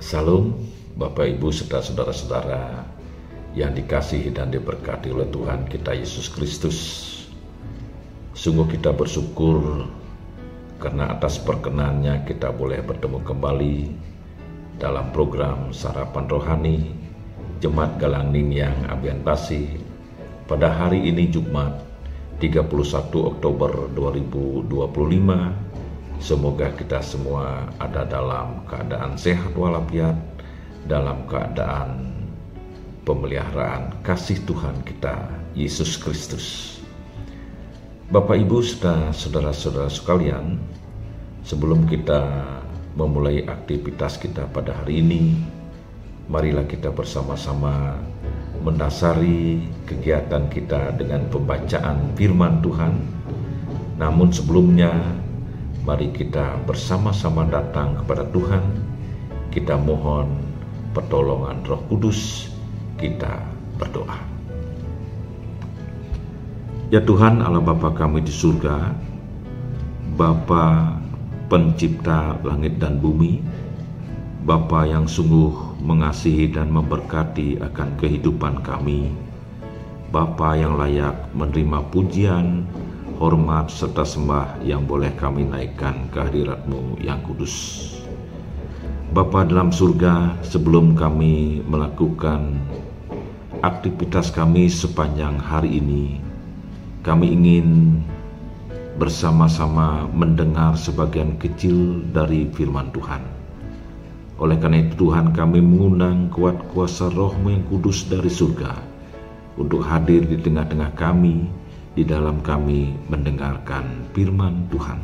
Salam Bapak Ibu serta saudara-saudara yang dikasihi dan diberkati oleh Tuhan kita Yesus Kristus. Sungguh kita bersyukur karena atas perkenannya kita boleh bertemu kembali dalam program Sarapan Rohani Jemaat Galang Ningtyang Ambian Basi pada hari ini Jumat 31 Oktober 2025. Semoga kita semua ada dalam keadaan sehat walafiat, dalam keadaan pemeliharaan kasih Tuhan kita Yesus Kristus. Bapak Ibu serta saudara-saudara sekalian, sebelum kita memulai aktivitas kita pada hari ini, marilah kita bersama-sama mendasari kegiatan kita dengan pembacaan firman Tuhan. Namun sebelumnya, mari kita bersama-sama datang kepada Tuhan. Kita mohon pertolongan Roh Kudus. Kita berdoa. Ya Tuhan Allah Bapa kami di surga, Bapa pencipta langit dan bumi, Bapa yang sungguh mengasihi dan memberkati akan kehidupan kami, Bapa yang layak menerima pujian, hormat serta sembah yang boleh kami naikkan ke hadirat-Mu yang kudus. Bapa dalam surga, sebelum kami melakukan aktivitas kami sepanjang hari ini, kami ingin bersama-sama mendengar sebagian kecil dari firman Tuhan. Oleh karena itu Tuhan, kami mengundang kuat kuasa Roh-Mu yang kudus dari surga untuk hadir di tengah-tengah kami, di dalam kami mendengarkan firman Tuhan.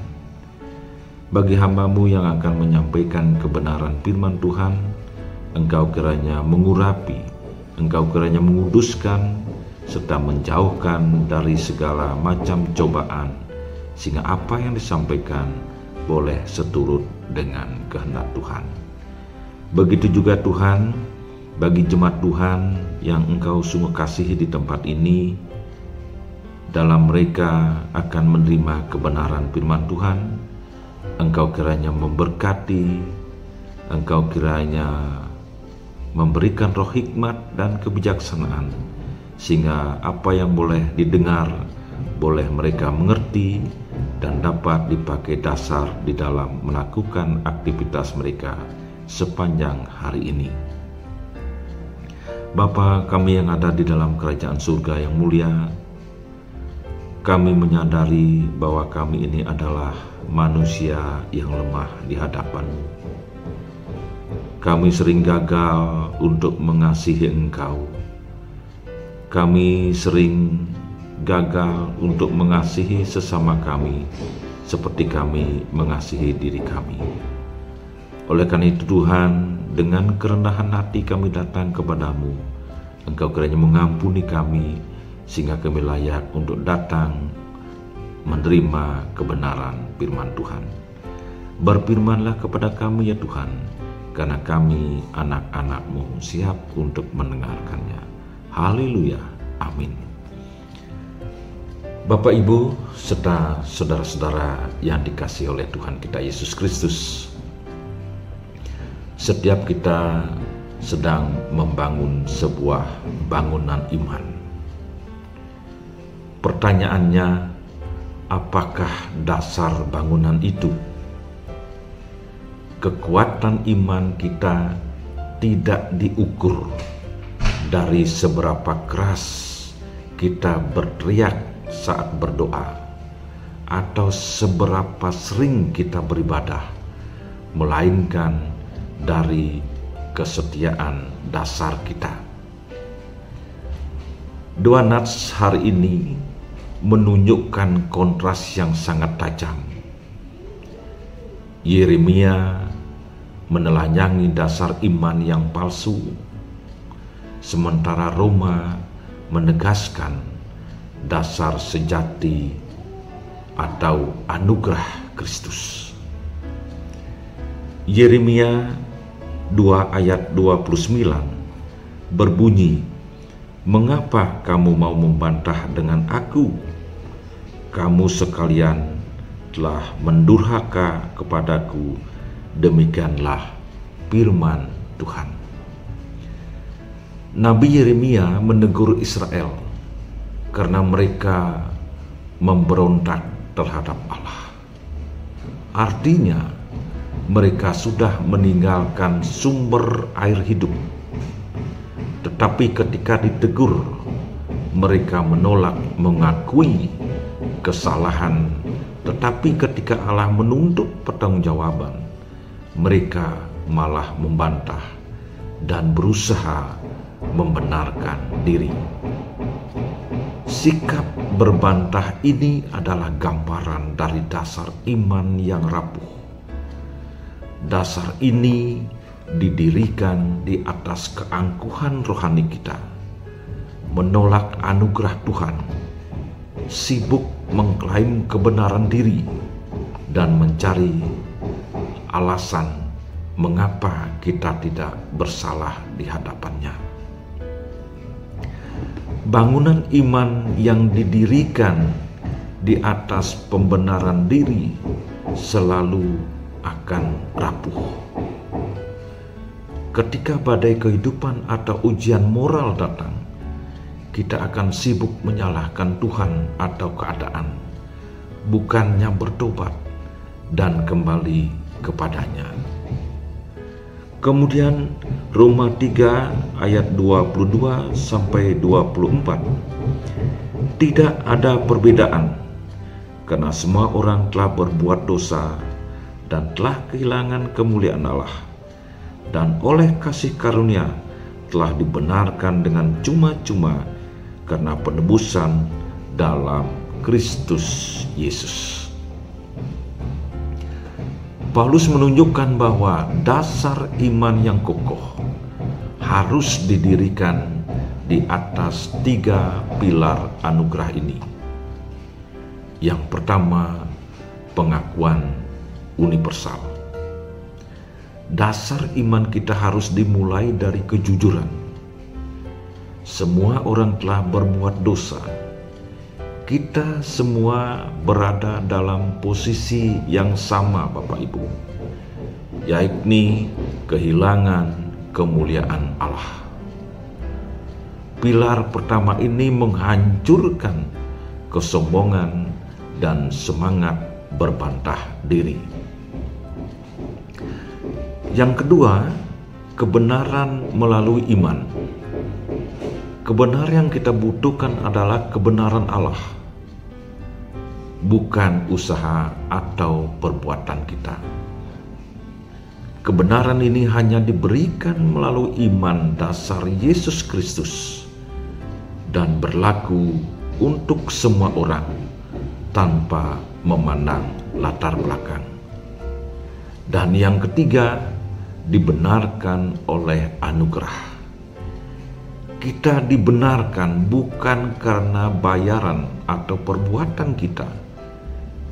Bagi hamba-Mu yang akan menyampaikan kebenaran firman Tuhan, Engkau kiranya mengurapi, Engkau kiranya menguduskan, serta menjauhkan dari segala macam cobaan, sehingga apa yang disampaikan boleh seturut dengan kehendak Tuhan. Begitu juga Tuhan, bagi jemaat Tuhan yang Engkau sungguh kasihi di tempat ini, dalam mereka akan menerima kebenaran firman Tuhan, Engkau kiranya memberkati, Engkau kiranya memberikan roh hikmat dan kebijaksanaan, sehingga apa yang boleh didengar, boleh mereka mengerti dan dapat dipakai dasar di dalam melakukan aktivitas mereka sepanjang hari ini. Bapa kami yang ada di dalam kerajaan surga yang mulia, kami menyadari bahwa kami ini adalah manusia yang lemah di hadapan-Mu. Kami sering gagal untuk mengasihi Engkau. Kami sering gagal untuk mengasihi sesama kami seperti kami mengasihi diri kami. Oleh karena itu Tuhan, dengan kerendahan hati kami datang kepadamu. Engkau kiranya mengampuni kami, sehingga kami layak untuk datang menerima kebenaran firman Tuhan. Berfirmanlah kepada kami ya Tuhan, karena kami anak-anak-Mu siap untuk mendengarkannya. Haleluya, amin. Bapak Ibu serta saudara-saudara yang dikasihi oleh Tuhan kita Yesus Kristus, setiap kita sedang membangun sebuah bangunan iman. Pertanyaannya, apakah dasar bangunan itu? Kekuatan iman kita tidak diukur dari seberapa keras kita berteriak saat berdoa atau seberapa sering kita beribadah, melainkan dari kesetiaan dasar kita. Dua nats hari ini menunjukkan kontras yang sangat tajam. Yeremia menelanjangi dasar iman yang palsu, sementara Roma menegaskan dasar sejati atau anugerah Kristus. Yeremia 2 ayat 29 berbunyi, "Mengapa kamu mau membantah dengan aku? Kamu sekalian telah mendurhaka kepadaku, demikianlah firman Tuhan. Nabi Yeremia menegur Israel karena mereka memberontak terhadap Allah. Artinya, mereka sudah meninggalkan sumber air hidup. Tetapi ketika ditegur, mereka menolak mengakui kesalahan. Tetapi ketika Allah menuntut pertanggungjawaban, mereka malah membantah dan berusaha membenarkan diri. Sikap berbantah ini adalah gambaran dari dasar iman yang rapuh. Dasar ini didirikan di atas keangkuhan rohani kita, menolak anugerah Tuhan, sibuk mengklaim kebenaran diri, dan mencari alasan mengapa kita tidak bersalah di hadapannya. Bangunan iman yang didirikan di atas pembenaran diri selalu akan rapuh. Ketika badai kehidupan atau ujian moral datang, kita akan sibuk menyalahkan Tuhan atau keadaan, bukannya bertobat dan kembali kepadanya. Kemudian Roma 3 ayat 22 sampai 24. Tidak ada perbedaan, karena semua orang telah berbuat dosa dan telah kehilangan kemuliaan Allah, dan oleh kasih karunia telah dibenarkan dengan cuma-cuma karena penebusan dalam Kristus Yesus. Paulus menunjukkan bahwa dasar iman yang kokoh harus didirikan di atas 3 pilar anugerah ini. Yang pertama, pengakuan universal. Dasar iman kita harus dimulai dari kejujuran. Semua orang telah berbuat dosa. Kita semua berada dalam posisi yang sama, Bapak Ibu, yakni kehilangan kemuliaan Allah. Pilar pertama ini menghancurkan kesombongan dan semangat berbantah diri. Yang kedua, kebenaran melalui iman. Kebenaran yang kita butuhkan adalah kebenaran Allah, bukan usaha atau perbuatan kita. Kebenaran ini hanya diberikan melalui iman dasar Yesus Kristus dan berlaku untuk semua orang tanpa memandang latar belakang. Dan yang ketiga, dibenarkan oleh anugerah. Kita dibenarkan bukan karena bayaran atau perbuatan kita,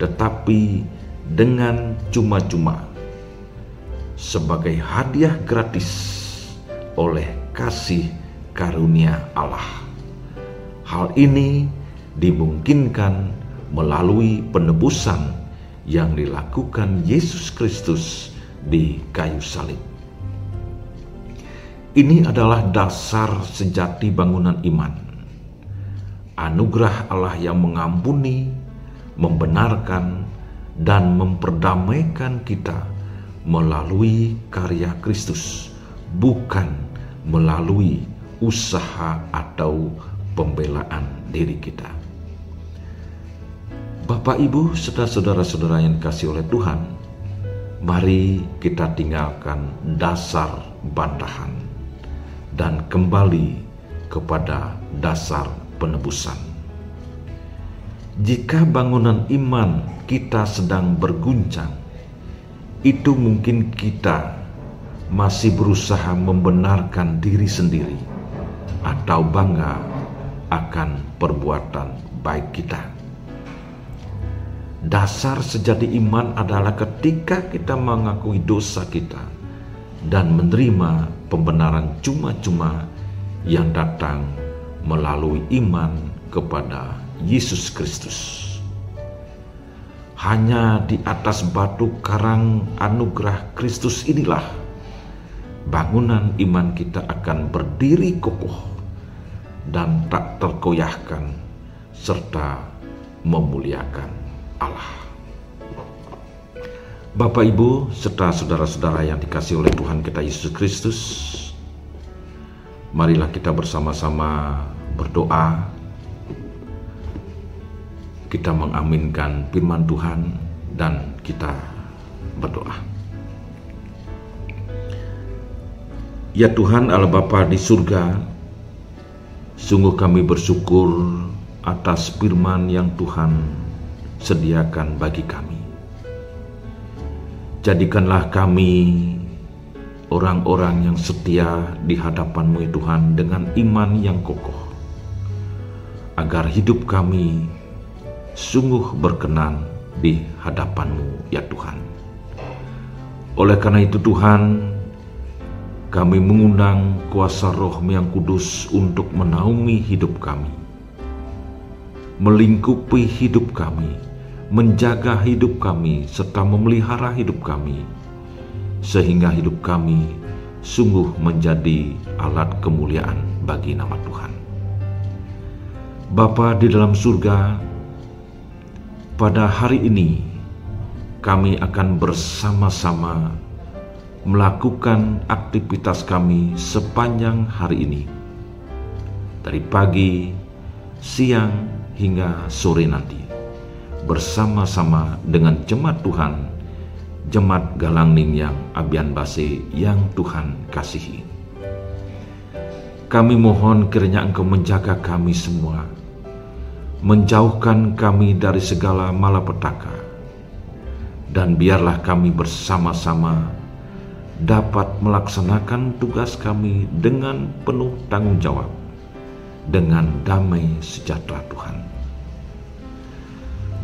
tetapi dengan cuma-cuma, sebagai hadiah gratis oleh kasih karunia Allah. Hal ini dimungkinkan melalui penebusan yang dilakukan Yesus Kristus di kayu salib. Ini adalah dasar sejati bangunan iman. Anugerah Allah yang mengampuni, membenarkan, dan memperdamaikan kita melalui karya Kristus, bukan melalui usaha atau pembelaan diri kita. Bapak, Ibu, saudara-saudara yang dikasihi oleh Tuhan, mari kita tinggalkan dasar bantahan dan kembali kepada dasar penebusan. Jika bangunan iman kita sedang berguncang, itu mungkin kita masih berusaha membenarkan diri sendiri atau bangga akan perbuatan baik kita. Dasar sejati iman adalah ketika kita mengakui dosa kita dan menerima pembenaran cuma-cuma yang datang melalui iman kepada Yesus Kristus. Hanya di atas batu karang anugerah Kristus inilah bangunan iman kita akan berdiri kokoh dan tak tergoyahkan serta memuliakan Allah. Bapak, Ibu, serta saudara-saudara yang dikasihi oleh Tuhan kita Yesus Kristus, marilah kita bersama-sama berdoa. Kita mengaminkan firman Tuhan dan kita berdoa. Ya Tuhan Allah Bapa di surga, sungguh kami bersyukur atas firman yang Tuhan sediakan bagi kami. Jadikanlah kami orang-orang yang setia di hadapan-Mu ya Tuhan dengan iman yang kokoh, agar hidup kami sungguh berkenan di hadapan-Mu ya Tuhan. Oleh karena itu Tuhan, kami mengundang kuasa Roh-Mu yang kudus untuk menaungi hidup kami, melingkupi hidup kami, menjaga hidup kami, serta memelihara hidup kami, sehingga hidup kami sungguh menjadi alat kemuliaan bagi nama Tuhan. Bapa di dalam surga, pada hari ini kami akan bersama-sama melakukan aktivitas kami sepanjang hari ini, dari pagi, siang, hingga sore nanti, bersama-sama dengan jemaat Tuhan, jemaat Galangning yang Abian Base yang Tuhan kasihi. Kami mohon kiranya Engkau menjaga kami semua, menjauhkan kami dari segala malapetaka, dan biarlah kami bersama-sama dapat melaksanakan tugas kami dengan penuh tanggung jawab, dengan damai sejahtera Tuhan.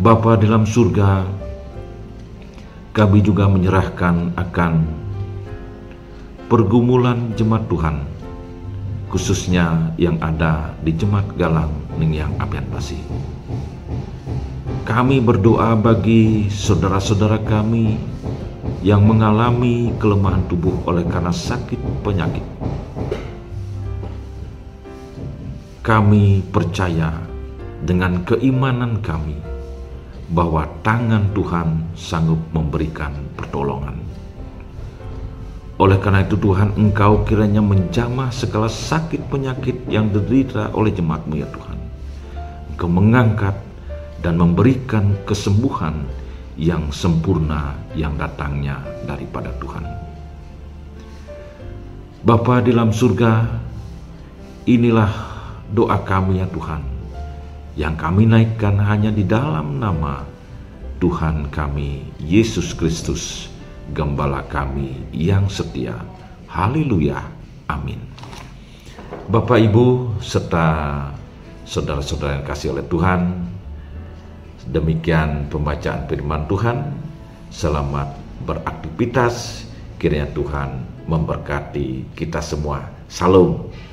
Bapa dalam surga, kami juga menyerahkan akan pergumulan jemaat Tuhan, khususnya yang ada di Jemaat Galang Ningyang Abian Base. Kami berdoa bagi saudara-saudara kami yang mengalami kelemahan tubuh oleh karena sakit penyakit. Kami percaya dengan keimanan kami bahwa tangan Tuhan sanggup memberikan pertolongan. Oleh karena itu Tuhan, Engkau kiranya menjamah segala sakit penyakit yang diderita oleh jemaat-Mu ya Tuhan. Engkau mengangkat dan memberikan kesembuhan yang sempurna yang datangnya daripada Tuhan. Bapa di dalam surga, inilah doa kami ya Tuhan, yang kami naikkan hanya di dalam nama Tuhan kami Yesus Kristus, Gembala kami yang setia. Haleluya, amin. Bapak, Ibu, serta saudara-saudara yang kasih oleh Tuhan, demikian pembacaan firman Tuhan. Selamat beraktivitas, kiranya Tuhan memberkati kita semua. Salam.